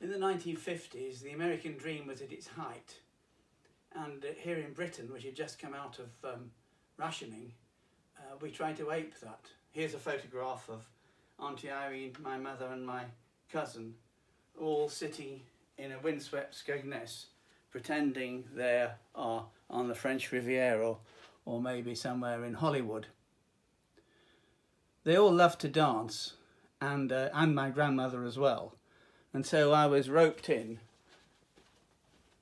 In the 1950s, the American dream was at its height, and here in Britain, which had just come out of rationing, we tried to ape that. Here's a photograph of Auntie Irene, my mother and my cousin, all sitting in a windswept Skegness, pretending they are on the French Riviera or maybe somewhere in Hollywood. They all loved to dance, and my grandmother as well. And so I was roped in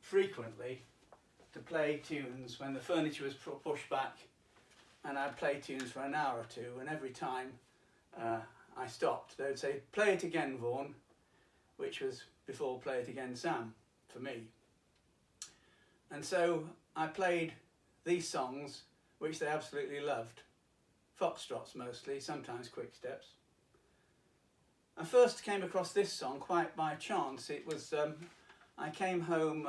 frequently to play tunes when the furniture was pushed back, and I'd play tunes for an hour or two, and every time I stopped, they would say, "Play it again, Vaughan," which was before "Play it again, Sam," for me. And so I played these songs, which they absolutely loved. Foxtrots mostly, sometimes quick steps. I first came across this song quite by chance. It was, I came home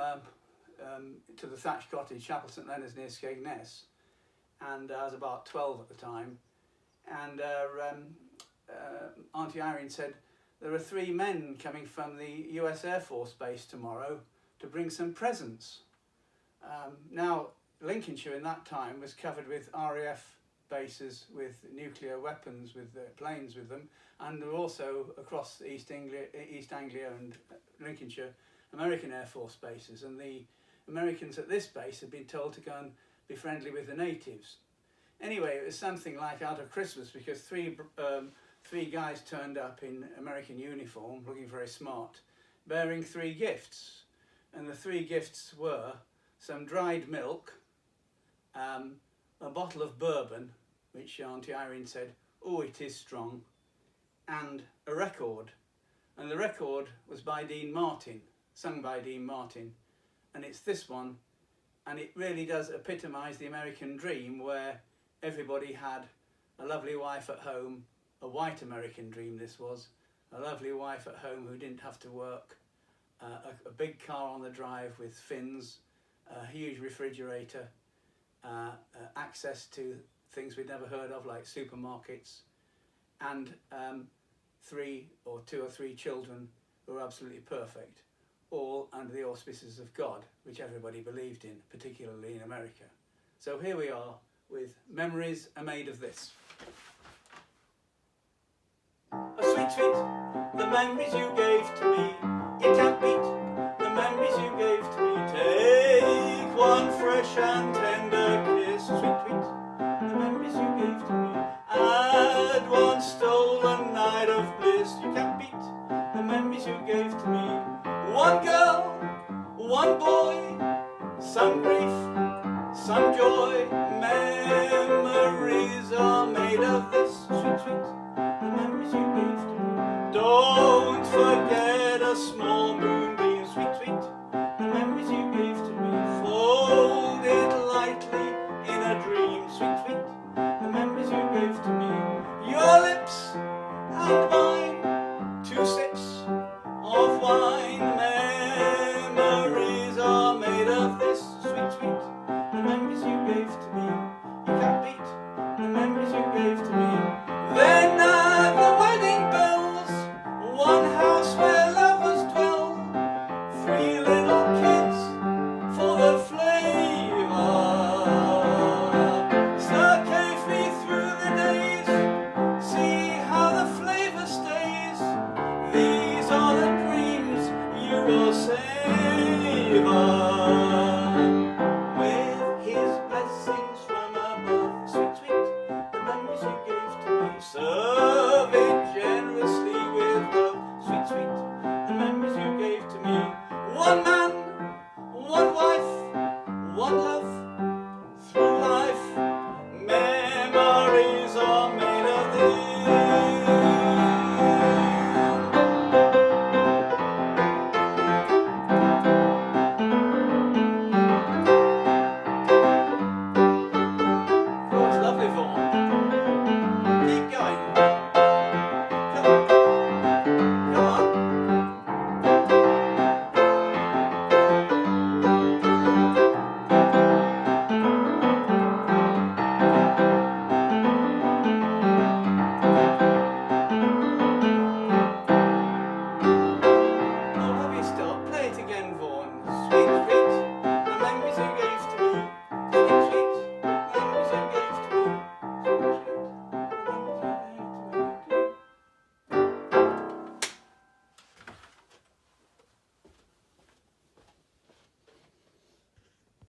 to the thatched cottage, Chapel St Leonard's near Skegness, and I was about 12 at the time, and Auntie Irene said, "There are 3 men coming from the US Air Force Base tomorrow to bring some presents." Now, Lincolnshire in that time was covered with RAF bases with nuclear weapons, with planes with them, and there were also across East Anglia and Lincolnshire American Air Force bases, and the Americans at this base had been told to go and be friendly with the natives. Anyway, it was something like out of Christmas, because three guys turned up in American uniform, looking very smart, bearing 3 gifts, and the 3 gifts were some dried milk, a bottle of bourbon, which Auntie Irene said, "Oh, it is strong," and a record. And the record was by Dean Martin, sung by Dean Martin, and it's this one, and it really does epitomise the American dream, where everybody had a lovely wife at home, a white American dream this was, a lovely wife at home who didn't have to work, a big car on the drive with fins, a huge refrigerator, access to things we'd never heard of like supermarkets, and 2 or 3 children who were absolutely perfect, all under the auspices of God, which everybody believed in, particularly in America. So here we are with Memories Are Made of This. Oh, sweet, sweet, the memories you gave to me, you can't beat the memories you gave to me. Take one fresh and tender kiss, sweet, sweet, the memories you gave to me. Add one stolen night of bliss, you can't beat the memories you gave to me. One girl, one boy, some grief, some joy. Memories are made of this, sweet, sweet, the memories you gave to me. Don't forget a small moonbeam, sweet, sweet, the memories you gave to me. Fold it lightly in a dream, sweet, sweet, the memories you gave to me. Your lips and mine, 2 sips of wine. Memories are made of this, sweet, sweet, the memories you gave to me. You can't beat the memories you gave to me. Then at the wedding bells, one house where lovers dwell, 3 little kids for the flavour. Stir gave me through the days, see how the flavour stays. These are the dreams you will savour. With his blessings from above, sweet, sweet, the memories you gave to me. So